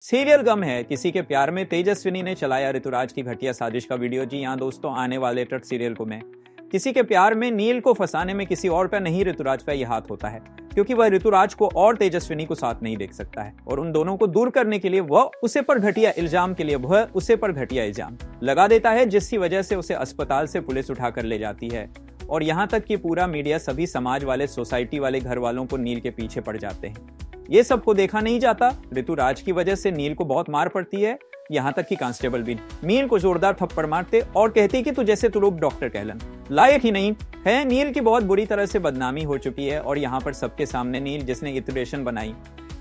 Serial गम है किसी के प्यार में तेजस्विनी ने चलाया ऋतुराज की घटिया साजिश का वीडियो। जी हाँ दोस्तों, आने वाले ट्रक सीरियल को मैं किसी के प्यार में नील को फंसाने में किसी और पे नहीं ऋतुराज पे यह हाथ होता है, क्योंकि वह ऋतुराज को और तेजस्विनी को साथ नहीं देख सकता है और उन दोनों को दूर करने के लिए वह उसे पर घटिया इल्जाम लगा देता है, जिसकी वजह से उसे अस्पताल से पुलिस उठा कर ले जाती है। और यहाँ तक कि पूरा मीडिया, सभी समाज वाले, सोसाइटी वाले, घर वालों को नील के पीछे पड़ जाते हैं। ये सबको देखा नहीं जाता, ऋतुराज की वजह से नील को बहुत मार पड़ती है। यहाँ तक कि कांस्टेबल भी नील को जोरदार थप्पड़ मारते और कहते कि तू जैसे तू लोग डॉक्टर कहलन लायक ही नहीं है। नील की बहुत बुरी तरह से बदनामी हो चुकी है और यहाँ पर सबके सामने नील, जिसने रेपुटेशन बनाई,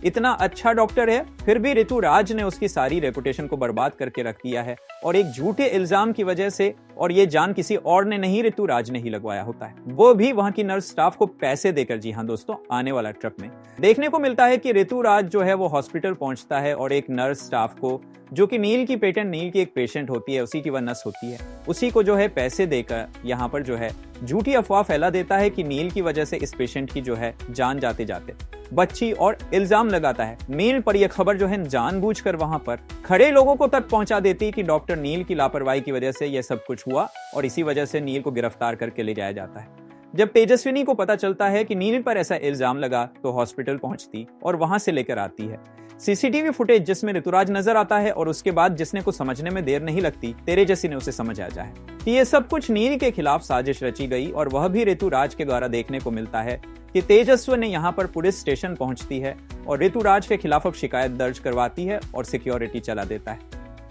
इतना अच्छा डॉक्टर है, फिर भी ऋतुराज ने उसकी सारी रेपुटेशन को बर्बाद करके रख दिया है। और एक झूठे इल्जाम की वजह से, और ये जान किसी और ने नहीं, ऋतुराज ने ही लगवाया होता है, वो भी वहां की नर्स स्टाफ को पैसे देकर। जी हाँ दोस्तों, आने वाला ट्रक में देखने को मिलता है कि ऋतुराज जो है वो हॉस्पिटल पहुंचता है और एक नर्स स्टाफ को, जो कि नील की एक पेशेंट होती है, उसी की वह नर्स होती है, उसी को जो है पैसे देकर यहाँ पर जो है झूठी अफवाह फैला देता है कि नील की वजह से इस पेशेंट की जो है जान जाते जाते बच्ची, और इल्जाम लगाता है नील पर। यह खबर जो है जानबूझकर वहां पर खड़े लोगों को तक पहुंचा देती कि डॉक्टर नील की लापरवाही की वजह से यह सब कुछ हुआ और इसी वजह से नील को गिरफ्तार करके ले जाया जाता है। जब तेजस्विनी को पता चलता है कि नील पर ऐसा इल्जाम लगा तो हॉस्पिटल पहुंचती और वहां से लेकर आती है सीसीटीवी फुटेज, जिसमें ऋतुराज नजर आता है और उसके बाद जिसने को समझने में देर नहीं लगती, तेरे जैसी ने उसे समझ आ जाए कि ये सब कुछ नील के खिलाफ साजिश रची गई। और वह भी ऋतुराज के द्वारा देखने को मिलता है कि तेजस्वी ने यहाँ पर पुलिस स्टेशन पहुंचती है और ऋतुराज के खिलाफ अब शिकायत दर्ज करवाती है और सिक्योरिटी चला देता है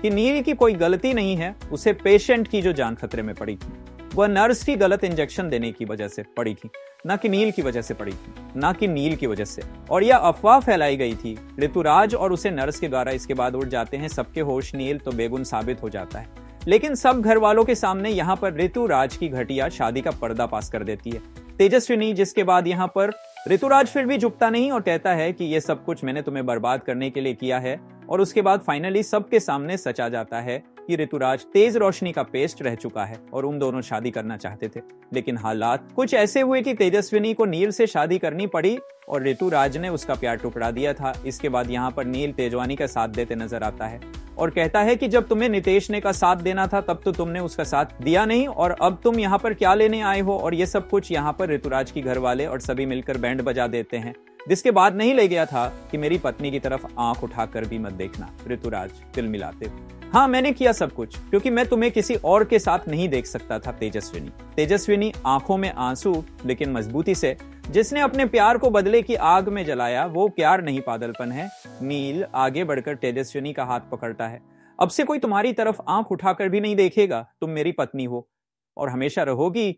कि नील की कोई गलती नहीं है, उसे पेशेंट की जो जान खतरे में पड़ी थी वह नर्स की गलत इंजेक्शन देने की वजह से पड़ी थी, ना कि नील की वजह से पड़ी थी, ना कि नील की वजह से। और यह अफवाह फैलाई गई थी ऋतुराज और उसे नर्स के द्वारा। इसके बाद उड़ जाते हैं सबके होश, नील तो बेगुन साबित हो जाता है। लेकिन सब घर वालों के सामने यहाँ पर ऋतुराज की घटिया शादी का पर्दाफाश कर देती है तेजस्विनी, जिसके बाद यहाँ पर ऋतुराज फिर भी झुकता नहीं और कहता है कि ये सब कुछ मैंने तुम्हें बर्बाद करने के लिए किया है। और उसके बाद फाइनली सबके सामने सच आ जाता है कि ऋतुराज तेज रोशनी का पेस्ट रह चुका है और उन दोनों शादी करना चाहते थे। लेकिन हालात कुछ ऐसे हुए कि तेजस्विनी को नील से शादी करनी पड़ी और ऋतुराज ने उसका प्यार टुकड़ा दिया था। इसके बाद यहाँ पर नील तेजवानी का साथ देते नजर आता है और कहता है कि जब तुम्हें नितेश ने का साथ देना था तब तो तुमने उसका साथ दिया नहीं, और अब तुम यहाँ पर क्या लेने आए हो। और ये सब कुछ यहाँ पर ऋतुराज की घर वाले और सभी मिलकर बैंड बजा देते हैं। जिसके बाद नहीं ले गया था कि मेरी पत्नी की तरफ आंख उठाकर भी मत देखना, ऋतुराज तिलमिलाते। हाँ, मैंने किया सब कुछ क्योंकि मैं तुम्हें किसी और के साथ नहीं देख सकता था तेजस्विनी आंखों में आंसू लेकिन मजबूती से, जिसने अपने प्यार को बदले की आग में जलाया, वो प्यार नहीं पागलपन है। नील आगे बढ़कर तेजस्विनी का हाथ पकड़ता है। अब से कोई तुम्हारी तरफ आंख उठाकर भी नहीं देखेगा, तुम मेरी पत्नी हो और हमेशा रहोगी